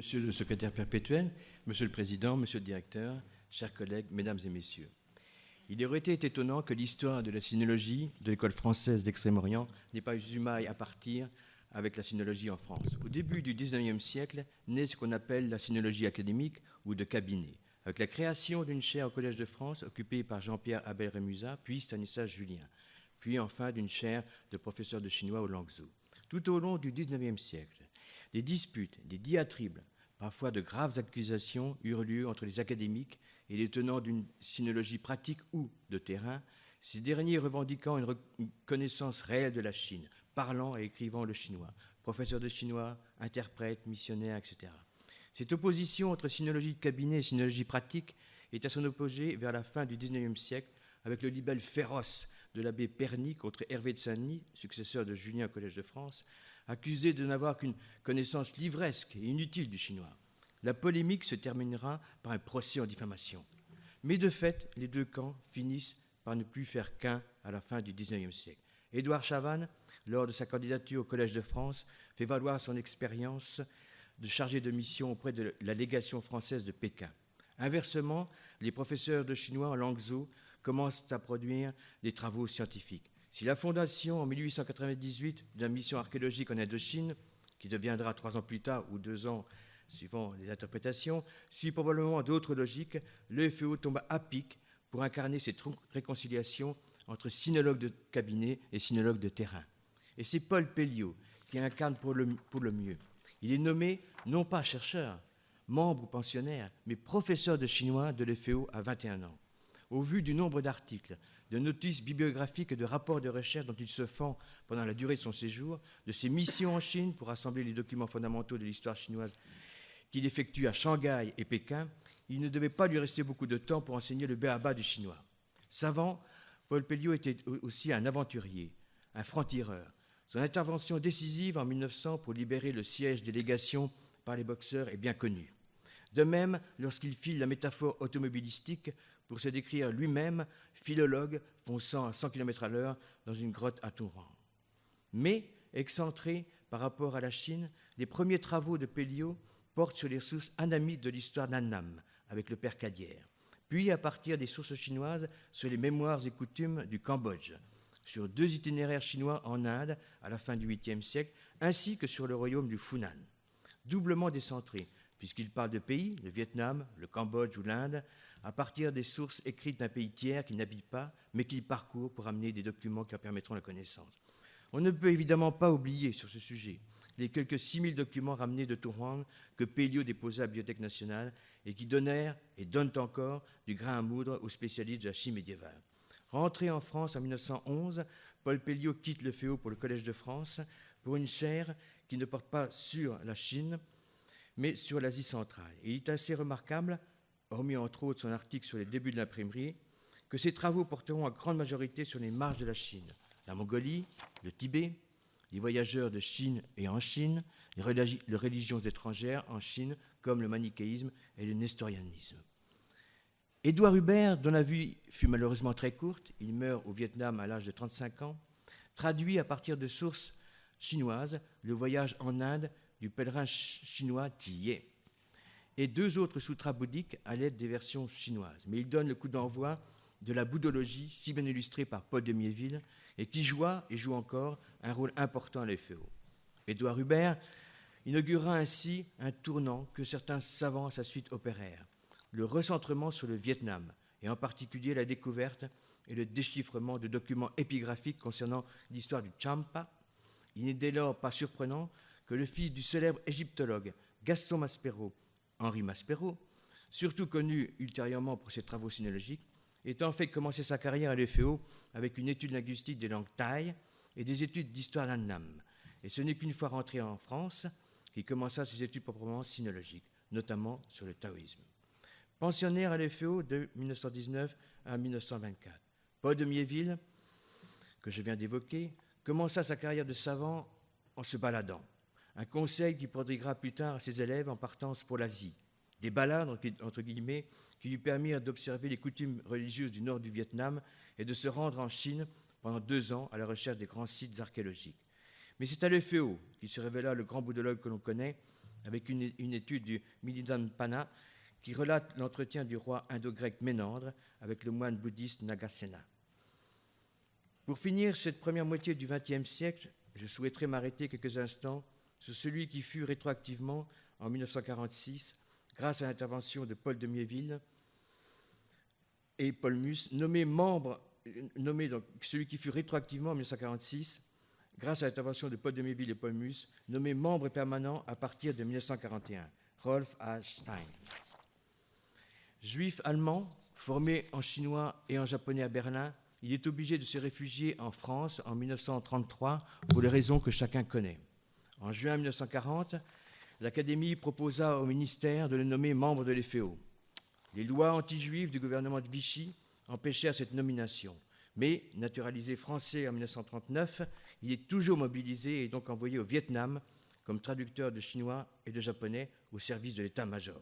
Monsieur le secrétaire perpétuel, Monsieur le Président, Monsieur le Directeur, chers collègues, Mesdames et Messieurs, il aurait été étonnant que l'histoire de la sinologie de l'école française d'Extrême-Orient n'ait pas eu maille à partir avec la sinologie en France. Au début du XIXe siècle, naît ce qu'on appelle la sinologie académique ou de cabinet, avec la création d'une chaire au Collège de France occupée par Jean-Pierre Abel-Rémusat, puis Stanislas Julien, puis enfin d'une chaire de professeur de chinois au Languedoc. Tout au long du XIXe siècle, des disputes, des diatribes, parfois de graves accusations eurent lieu entre les académiques et les tenants d'une sinologie pratique ou de terrain, ces derniers revendiquant une connaissance réelle de la Chine, parlant et écrivant le chinois, professeurs de chinois, interprètes, missionnaires, etc. Cette opposition entre sinologie de cabinet et sinologie pratique est à son opposé vers la fin du XIXe siècle avec le libelle féroce de l'abbé Perny contre Hervé de Saint-Denis, successeur de Julien au Collège de France, accusé de n'avoir qu'une connaissance livresque et inutile du chinois. La polémique se terminera par un procès en diffamation. Mais de fait, les deux camps finissent par ne plus faire qu'un à la fin du XIXe siècle. Édouard Chavannes, lors de sa candidature au Collège de France, fait valoir son expérience de chargé de mission auprès de la légation française de Pékin. Inversement, les professeurs de chinois en Languedoc commencent à produire des travaux scientifiques. Si la fondation, en 1898, d'une mission archéologique en Indochine, qui deviendra 3 ans plus tard ou 2 ans, suivant les interprétations, suit probablement d'autres logiques, l'EFO tombe à pic pour incarner cette réconciliation entre sinologue de cabinet et sinologue de terrain. Et c'est Paul Pelliot qui incarne pour le mieux. Il est nommé non pas chercheur, membre ou pensionnaire, mais professeur de chinois de l'EFO à 21 ans. Au vu du nombre d'articles, de notices bibliographiques et de rapports de recherche dont il se fend pendant la durée de son séjour, de ses missions en Chine pour rassembler les documents fondamentaux de l'histoire chinoise qu'il effectue à Shanghai et Pékin, il ne devait pas lui rester beaucoup de temps pour enseigner le b.a.-ba du chinois. Savant, Paul Pelliot était aussi un aventurier, un franc-tireur. Son intervention décisive en 1900 pour libérer le siège des légations par les boxeurs est bien connue. De même, lorsqu'il file la métaphore automobilistique pour se décrire lui-même philologue fonçant à 100 km à l'heure dans une grotte à Touran. Mais, excentré par rapport à la Chine, les premiers travaux de Pelliot portent sur les sources anamites de l'histoire d'Annam, avec le père Cadière, puis à partir des sources chinoises sur les mémoires et coutumes du Cambodge, sur 2 itinéraires chinois en Inde à la fin du 8e siècle, ainsi que sur le royaume du Funan. Doublement décentré, puisqu'il parle de pays, le Vietnam, le Cambodge ou l'Inde, à partir des sources écrites d'un pays tiers qu'il n'habite pas, mais qu'il parcourt pour amener des documents qui en permettront la connaissance. On ne peut évidemment pas oublier sur ce sujet les quelques 6000 documents ramenés de Tourang que Pelliot déposa à la Bibliothèque nationale et qui donnèrent et donnent encore du grain à moudre aux spécialistes de la Chine médiévale. Rentré en France en 1911, Paul Pelliot quitte le FEO pour le Collège de France pour une chaire qui ne porte pas sur la Chine, mais sur l'Asie centrale. Et il est assez remarquable, hormis entre autres son article sur les débuts de l'imprimerie, que ses travaux porteront en grande majorité sur les marges de la Chine, la Mongolie, le Tibet, les voyageurs de Chine et en Chine, les religions étrangères en Chine, comme le manichéisme et le nestorianisme. Édouard Hubert, dont la vie fut malheureusement très courte, il meurt au Vietnam à l'âge de 35 ans, traduit à partir de sources chinoises le voyage en Inde du pèlerin chinois Thiers et 2 autres sutras bouddhiques à l'aide des versions chinoises. Mais il donne le coup d'envoi de la bouddhologie, si bien illustrée par Paul de Miéville, et qui joua et joue encore un rôle important à l'FEO. Édouard Hubert inaugura ainsi un tournant que certains savants à sa suite opérèrent, le recentrement sur le Vietnam, et en particulier la découverte et le déchiffrement de documents épigraphiques concernant l'histoire du Champa. Il n'est dès lors pas surprenant que le fils du célèbre égyptologue Gaston Maspero, Henri Maspero, surtout connu ultérieurement pour ses travaux sinologiques, ait en fait commencé sa carrière à l'FEO avec une étude linguistique des langues thaï et des études d'histoire d'Annam. Et ce n'est qu'une fois rentré en France qu'il commença ses études proprement sinologiques, notamment sur le taoïsme. Pensionnaire à l'FEO de 1919 à 1924, Paul de Miéville, que je viens d'évoquer, commença sa carrière de savant en se baladant. Un conseil qu'il prodiguera plus tard à ses élèves en partance pour l'Asie. Des balades, entre guillemets, qui lui permirent d'observer les coutumes religieuses du nord du Vietnam et de se rendre en Chine pendant 2 ans à la recherche des grands sites archéologiques. Mais c'est à l'FEO qui se révéla le grand bouddhologue que l'on connaît, avec une étude du Milindan-Pana qui relate l'entretien du roi indo-grec Ménandre avec le moine bouddhiste Nagasena. Pour finir cette première moitié du XXe siècle, je souhaiterais m'arrêter quelques instants sur celui qui fut rétroactivement, en 1946, grâce à l'intervention de Paul de Miéville et Paul Mus, nommé donc, celui qui fut rétroactivement en 1946, grâce à l'intervention de Paul de Miéville et Paul Mus, nommé membre permanent à partir de 1941, Rolf A. Stein. Juif allemand, formé en chinois et en japonais à Berlin, il est obligé de se réfugier en France en 1933 pour les raisons que chacun connaît. En juin 1940, l'Académie proposa au ministère de le nommer membre de l'EFEO. Les lois anti-juives du gouvernement de Vichy empêchèrent cette nomination. Mais, naturalisé français en 1939, il est toujours mobilisé et donc envoyé au Vietnam comme traducteur de chinois et de japonais au service de l'état-major.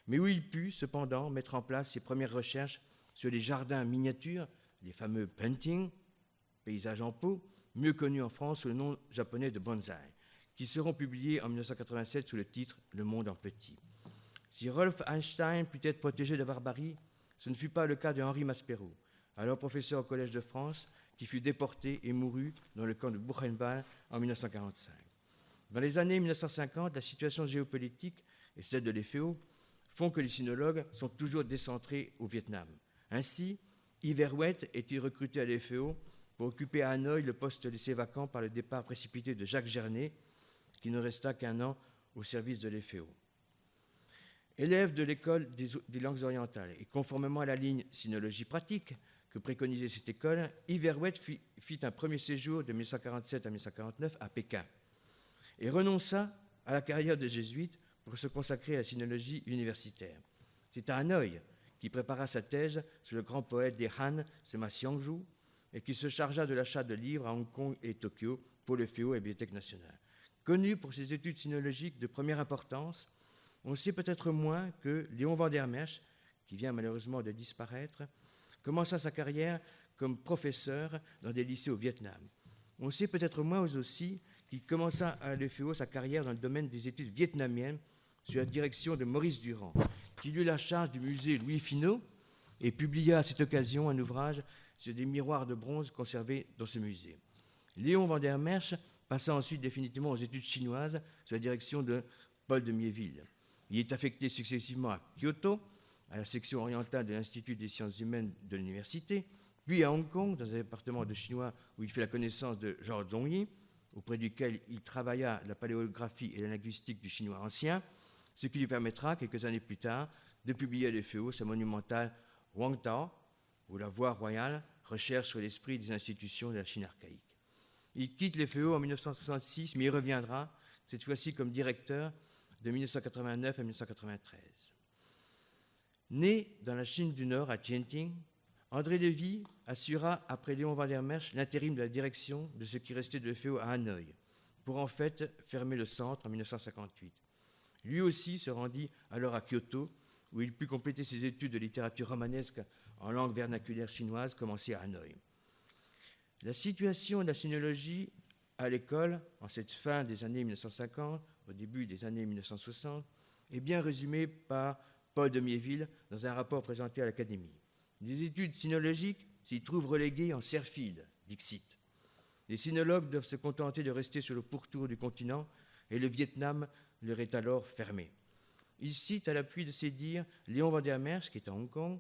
Mais où il put, cependant, mettre en place ses premières recherches sur les jardins miniatures, les fameux paintings, paysages en pot, mieux connus en France sous le nom japonais de bonsaï, qui seront publiés en 1987 sous le titre « Le monde en petit ». Si Rolf Einstein put être protégé de barbarie, ce ne fut pas le cas de Henri Maspero, alors professeur au Collège de France, qui fut déporté et mourut dans le camp de Buchenwald en 1945. Dans les années 1950, la situation géopolitique et celle de l'EFEO font que les sinologues sont toujours décentrés au Vietnam. Ainsi, Yves Herouet était recruté à l'EFEO pour occuper à Hanoï le poste laissé vacant par le départ précipité de Jacques Gernet, qui ne resta qu'un an au service de l'EFEO. Élève de l'école des langues orientales et conformément à la ligne sinologie pratique que préconisait cette école, Yves Herouet fit un premier séjour de 1947 à 1949 à Pékin et renonça à la carrière de jésuite pour se consacrer à la sinologie universitaire. C'est à Hanoï qu'il prépara sa thèse sur le grand poète des Han, Sima Xiangju, et qui se chargea de l'achat de livres à Hong Kong et Tokyo pour l'EFEO et la Bibliothèque nationale. Connu pour ses études sinologiques de première importance, on sait peut-être moins que Léon van der Merch, qui vient malheureusement de disparaître, commença sa carrière comme professeur dans des lycées au Vietnam. On sait peut-être moins aussi qu'il commença à l'EFEO sa carrière dans le domaine des études vietnamiennes sous la direction de Maurice Durand, qui eut la charge du musée Louis Finot et publia à cette occasion un ouvrage sur des miroirs de bronze conservés dans ce musée. Léon van der Merch passa ensuite définitivement aux études chinoises sous la direction de Paul de Miéville. Il est affecté successivement à Kyoto, à la section orientale de l'Institut des sciences humaines de l'université, puis à Hong Kong, dans un département de chinois où il fait la connaissance de Georges Zhongyi, auprès duquel il travailla la paléographie et la linguistique du chinois ancien, ce qui lui permettra, quelques années plus tard, de publier à l'EFEO sa monumentale Huang Tao, ou la Voie royale, recherche sur l'esprit des institutions de la Chine archaïque. Il quitte l'EFEO en 1966, mais il reviendra, cette fois-ci comme directeur, de 1989 à 1993. Né dans la Chine du Nord, à Tianjin, André Lévy assura, après Léon van der Merch, l'intérim de la direction de ce qui restait de l'EFEO à Hanoï, pour en fait fermer le centre en 1958. Lui aussi se rendit alors à Kyoto, où il put compléter ses études de littérature romanesque en langue vernaculaire chinoise commencée à Hanoï. La situation de la sinologie à l'école, en cette fin des années 1950, au début des années 1960, est bien résumée par Paul de Miéville dans un rapport présenté à l'Académie. Les études sinologiques s'y trouvent reléguées en serfile, dixit. Les sinologues doivent se contenter de rester sur le pourtour du continent et le Vietnam leur est alors fermé. Il cite à l'appui de ses dires Léon van der Merch, qui est à Hong Kong,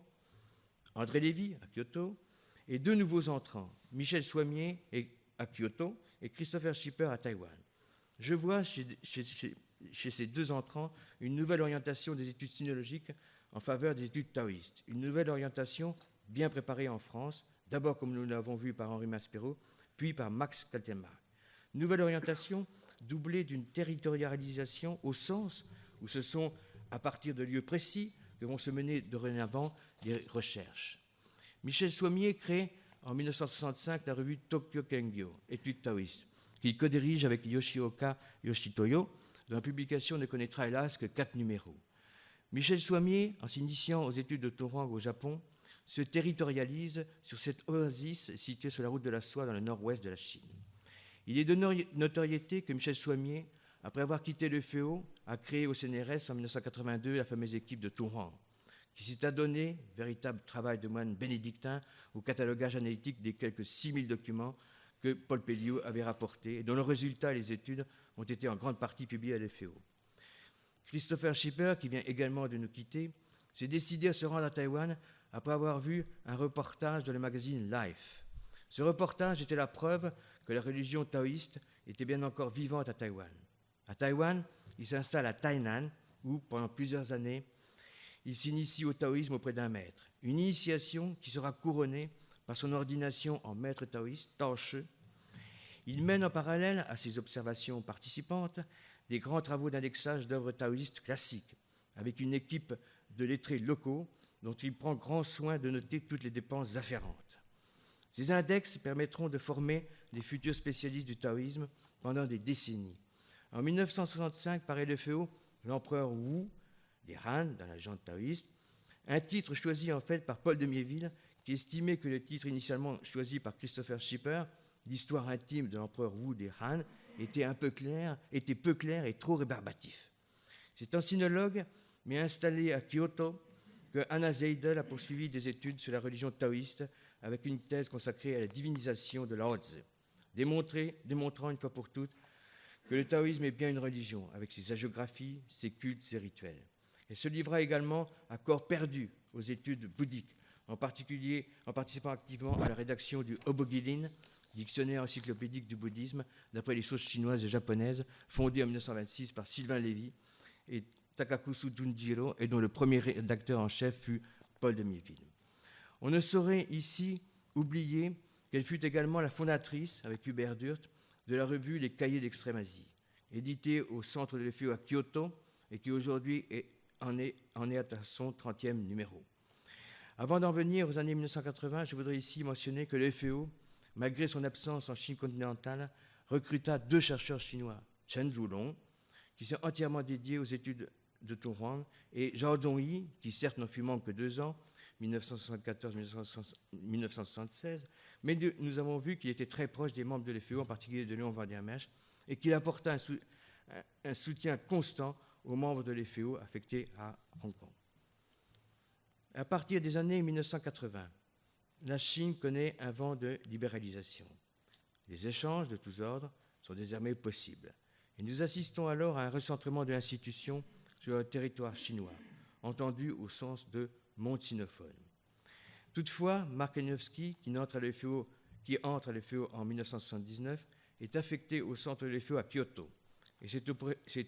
André Lévy, à Kyoto, et deux nouveaux entrants, Michel Soimier à Kyoto et Christopher Schipper à Taïwan. Je vois chez ces deux entrants une nouvelle orientation des études sinologiques en faveur des études taoïstes, une nouvelle orientation bien préparée en France, d'abord comme nous l'avons vu par Henri Maspero, puis par Max Kaltenbach. Nouvelle orientation doublée d'une territorialisation au sens où ce sont à partir de lieux précis que vont se mener dorénavant des recherches. Michel Soimier crée en 1965 la revue Tokyo Kengyo, études taoïstes, qu'il co-dirige avec Yoshioka Yoshitoyo, dont la publication ne connaîtra hélas que 4 numéros. Michel Soimier, en s'initiant aux études de Torang au Japon, se territorialise sur cette oasis située sur la route de la soie dans le nord-ouest de la Chine. Il est de notoriété que Michel Soimier après avoir quitté le FEO, a créé au CNRS en 1982 la fameuse équipe de Tourhan, qui s'est adonnée, véritable travail de moine bénédictin, au catalogage analytique des quelques 6000 documents que Paul Pelliot avait rapportés et dont le résultat et les études ont été en grande partie publiés à l'FEO. Christopher Schipper, qui vient également de nous quitter, s'est décidé à se rendre à Taïwan après avoir vu un reportage dans le magazine Life. Ce reportage était la preuve que la religion taoïste était bien encore vivante à Taïwan. À Taïwan, il s'installe à Tainan, où, pendant plusieurs années, il s'initie au taoïsme auprès d'un maître. Une initiation qui sera couronnée par son ordination en maître taoïste, Tao Shi. Il mène en parallèle à ses observations participantes des grands travaux d'indexage d'œuvres taoïstes classiques, avec une équipe de lettrés locaux dont il prend grand soin de noter toutes les dépenses afférentes. Ces index permettront de former les futurs spécialistes du taoïsme pendant des décennies. En 1965, par l'FEO, l'empereur Wu, des Han, dans la légende taoïste, un titre choisi en fait par Paul de Miéville, qui estimait que le titre initialement choisi par Christopher Schipper, l'histoire intime de l'empereur Wu des Han, était peu clair et trop rébarbatif. C'est un sinologue, mais installé à Kyoto, que Anna Seidel a poursuivi des études sur la religion taoïste avec une thèse consacrée à la divinisation de Lao Tzu, démontrant une fois pour toutes que le taoïsme est bien une religion, avec ses hagiographies, ses cultes, ses rituels. Elle se livra également à corps perdu aux études bouddhiques, en particulier en participant activement à la rédaction du Hobogilin, dictionnaire encyclopédique du bouddhisme, d'après les sources chinoises et japonaises, fondé en 1926 par Sylvain Lévy et Takakusu Junjiro, et dont le premier rédacteur en chef fut Paul de Miéville. On ne saurait ici oublier qu'elle fut également la fondatrice, avec Hubert Durt, de la revue Les Cahiers d'Extrême-Asie, éditée au centre de l'FEO à Kyoto et qui aujourd'hui en est à son 30e numéro. Avant d'en venir aux années 1980, je voudrais ici mentionner que l'FEO, malgré son absence en Chine continentale, recruta 2 chercheurs chinois, Chen Zhulong, qui s'est entièrement dédié aux études de Tourhan, et Zhao Zhongyi, qui certes n'en fut membre que 2 ans, 1974-1976, mais nous avons vu qu'il était très proche des membres de l'FEO, en particulier de Léon Vandermeersch, et qu'il apporta un soutien constant aux membres de l'FEO affectés à Hong Kong. À partir des années 1980, la Chine connaît un vent de libéralisation. Les échanges de tous ordres sont désormais possibles. Et nous assistons alors à un recentrement de l'institution sur le territoire chinois, entendu au sens de monde sinophone. Toutefois, Mark Eniowski, qui entre à l'FEO en 1979, est affecté au centre de l'FEO à Kyoto. Et c'est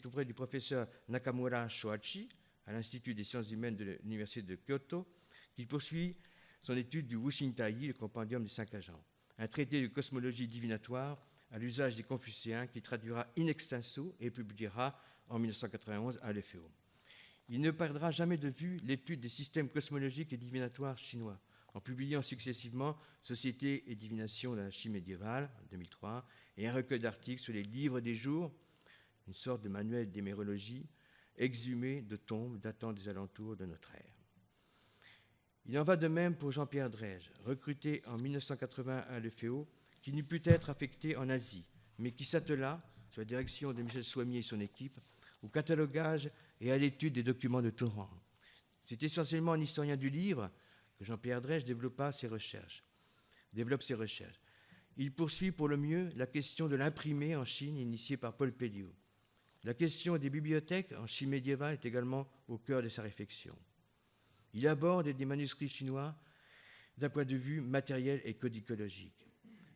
auprès du professeur Nakamura Shohachi, à l'Institut des sciences humaines de l'Université de Kyoto, qu'il poursuit son étude du Wushintai, le compendium des 5 agents, un traité de cosmologie divinatoire à l'usage des Confucéens qu'il traduira in extenso et publiera en 1991 à l'FEO. Il ne perdra jamais de vue l'étude des systèmes cosmologiques et divinatoires chinois, en publiant successivement Société et divination de la Chine médiévale, en 2003, et un recueil d'articles sur les livres des jours, une sorte de manuel d'hémérologie, exhumé de tombes datant des alentours de notre ère. Il en va de même pour Jean-Pierre Drège, recruté en 1980 à l'FEO, qui n'eût pu être affecté en Asie, mais qui s'attela, sous la direction de Michel Soimier et son équipe, au catalogage et à l'étude des documents de Tourhan. C'est essentiellement un historien du livre que Jean-Pierre Drège développe ses recherches. Il poursuit pour le mieux la question de l'imprimé en Chine initiée par Paul Pelliot. La question des bibliothèques en Chine médiévale est également au cœur de sa réflexion. Il aborde des manuscrits chinois d'un point de vue matériel et codicologique.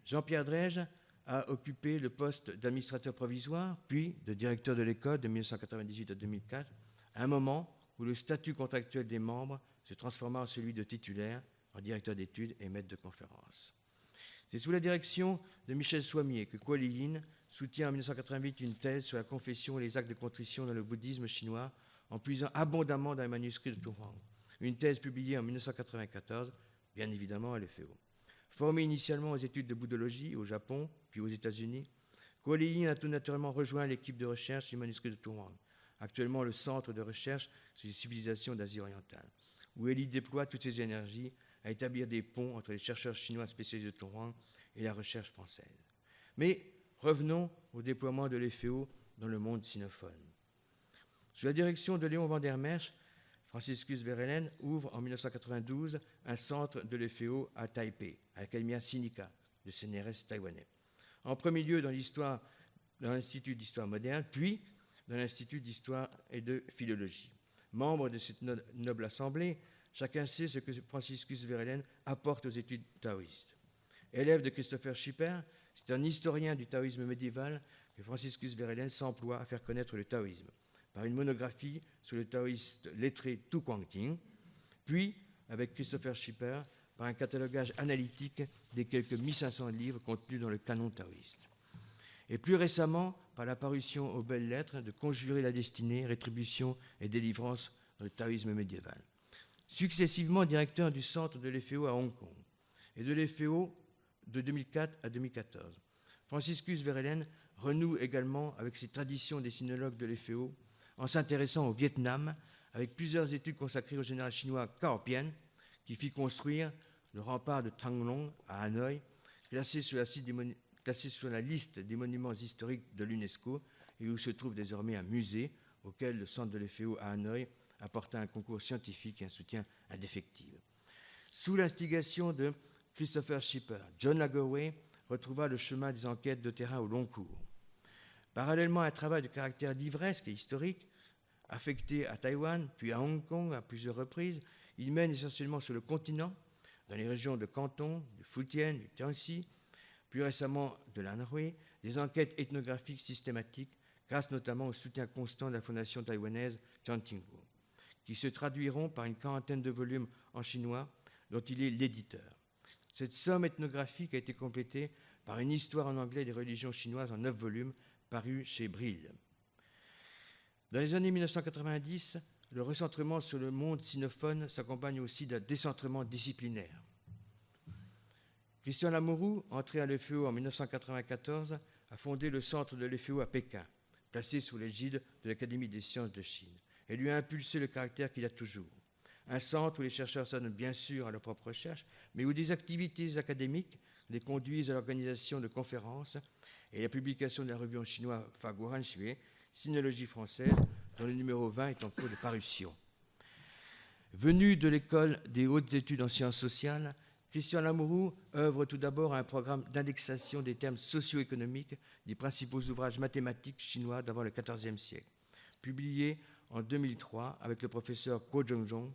Jean-Pierre Drège a occupé le poste d'administrateur provisoire, puis de directeur de l'école de 1998 à 2004, à un moment où le statut contractuel des membres se transforma en celui de titulaire, en directeur d'études et maître de conférences. C'est sous la direction de Michel Soimier que Kuo Liyin soutient en 1988 une thèse sur la confession et les actes de contrition dans le bouddhisme chinois, en puisant abondamment dans les manuscrits de Tourhan. Une thèse publiée en 1994, bien évidemment à l'FEO. Formé initialement aux études de bouddhologie au Japon, puis aux États-Unis, Kuo Liyin a tout naturellement rejoint l'équipe de recherche du manuscrit de Tourhan, actuellement le centre de recherche sur les civilisations d'Asie orientale, où elle y déploie toutes ses énergies à établir des ponts entre les chercheurs chinois spécialisés de Tourhan et la recherche française. Mais revenons au déploiement de l'FEO dans le monde sinophone. Sous la direction de Léon Vandermeersch, Franciscus Verhaelen ouvre en 1992 un centre de l'EFEO à Taipei, à l'Academia Sinica, le CNRS taïwanais. En premier lieu dans l'Institut d'histoire moderne, puis dans l'Institut d'histoire et de philologie. Membre de cette noble assemblée, chacun sait ce que Franciscus Verhaelen apporte aux études taoïstes. Élève de Christopher Schipper, c'est un historien du taoïsme médiéval que Franciscus Verhaelen s'emploie à faire connaître le taoïsme, par une monographie sur le taoïste lettré Tu Guangting, puis, avec Christopher Schipper, par un catalogage analytique des quelques 1500 livres contenus dans le canon taoïste. Et plus récemment, par la parution aux belles lettres de Conjurer la destinée, rétribution et délivrance dans le taoïsme médiéval. Successivement directeur du centre de l'EFEO à Hong Kong et de l'EFEO de 2004 à 2014. Franciscus Verhaelen renoue également avec ses traditions des sinologues de l'EFEO en s'intéressant au Vietnam, avec plusieurs études consacrées au général chinois Cao Pian, qui fit construire le rempart de Thang Long à Hanoï, classé sur la liste des monuments historiques de l'UNESCO et où se trouve désormais un musée auquel le centre de l'EFEO à Hanoï apporta un concours scientifique et un soutien indéfectible. Sous l'instigation de Christopher Schipper, John Lagerwey retrouva le chemin des enquêtes de terrain au long cours. Parallèlement à un travail de caractère livresque et historique, affecté à Taïwan, puis à Hong Kong à plusieurs reprises, il mène essentiellement sur le continent, dans les régions de Canton, du Fujian, du Jiangxi, plus récemment de l'Anhui, des enquêtes ethnographiques systématiques, grâce notamment au soutien constant de la fondation taïwanaise Tiantinghu, qui se traduiront par une quarantaine de volumes en chinois, dont il est l'éditeur. Cette somme ethnographique a été complétée par une histoire en anglais des religions chinoises en 9 volumes, paru chez Brill. Dans les années 1990, le recentrement sur le monde sinophone s'accompagne aussi d'un décentrement disciplinaire. Christian Lamourou, entré à l'EFEO en 1994, a fondé le centre de l'EFEO à Pékin, placé sous l'égide de l'Académie des sciences de Chine, et lui a impulsé le caractère qu'il a toujours. Un centre où les chercheurs s'adonnent bien sûr à leur propre recherche, mais où des activités académiques les conduisent à l'organisation de conférences et la publication de la revue en chinois Faguoran Xue, Sinologie française, dont le numéro 20 est en cours de parution. Venu de l'école des hautes études en sciences sociales, Christian Lamourou œuvre tout d'abord à un programme d'indexation des termes socio-économiques des principaux ouvrages mathématiques chinois d'avant le XIVe siècle, publié en 2003 avec le professeur Guo Zhongzhong.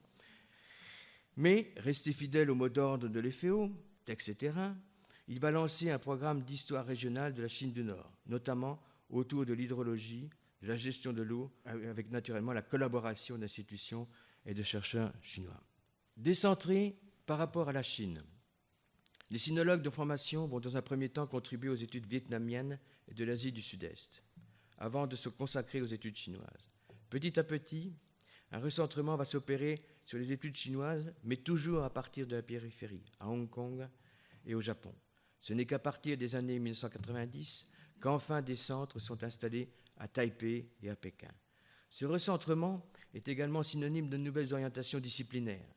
Mais, resté fidèle au mot d'ordre de l'EFEO, texte et terrain, il va lancer un programme d'histoire régionale de la Chine du Nord, notamment autour de l'hydrologie, de la gestion de l'eau, avec naturellement la collaboration d'institutions et de chercheurs chinois. Décentré par rapport à la Chine, les sinologues de formation vont dans un premier temps contribuer aux études vietnamiennes et de l'Asie du Sud-Est, avant de se consacrer aux études chinoises. Petit à petit, un recentrement va s'opérer sur les études chinoises, mais toujours à partir de la périphérie, à Hong Kong et au Japon. Ce n'est qu'à partir des années 1990 qu'enfin des centres sont installés à Taipei et à Pékin. Ce recentrement est également synonyme de nouvelles orientations disciplinaires.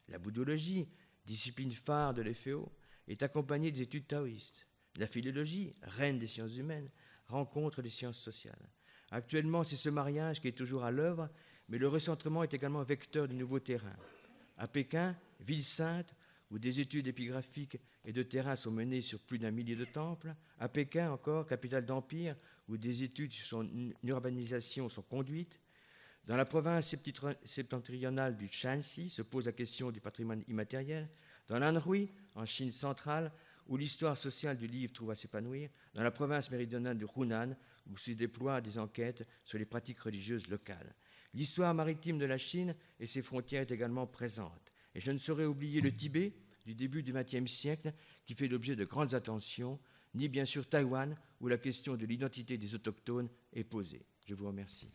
La bouddhologie, discipline phare de l'EFEO, est accompagnée des études taoïstes. La philologie, reine des sciences humaines, rencontre les sciences sociales. Actuellement, c'est ce mariage qui est toujours à l'œuvre, mais le recentrement est également vecteur de nouveaux terrains. À Pékin, ville sainte, où des études épigraphiques et de terrain sont menées sur plus d'1 millier de temples. À Pékin encore, capitale d'empire, où des études sur son urbanisation sont conduites. Dans la province septentrionale du Shanxi se pose la question du patrimoine immatériel. Dans l'Anhui, en Chine centrale, où l'histoire sociale du livre trouve à s'épanouir. Dans la province méridionale de Hunan, où se déploient des enquêtes sur les pratiques religieuses locales. L'histoire maritime de la Chine et ses frontières est également présente. Et je ne saurais oublier le Tibet du début du XXe siècle, qui fait l'objet de grandes attentions, ni bien sûr Taïwan, où la question de l'identité des autochtones est posée. Je vous remercie.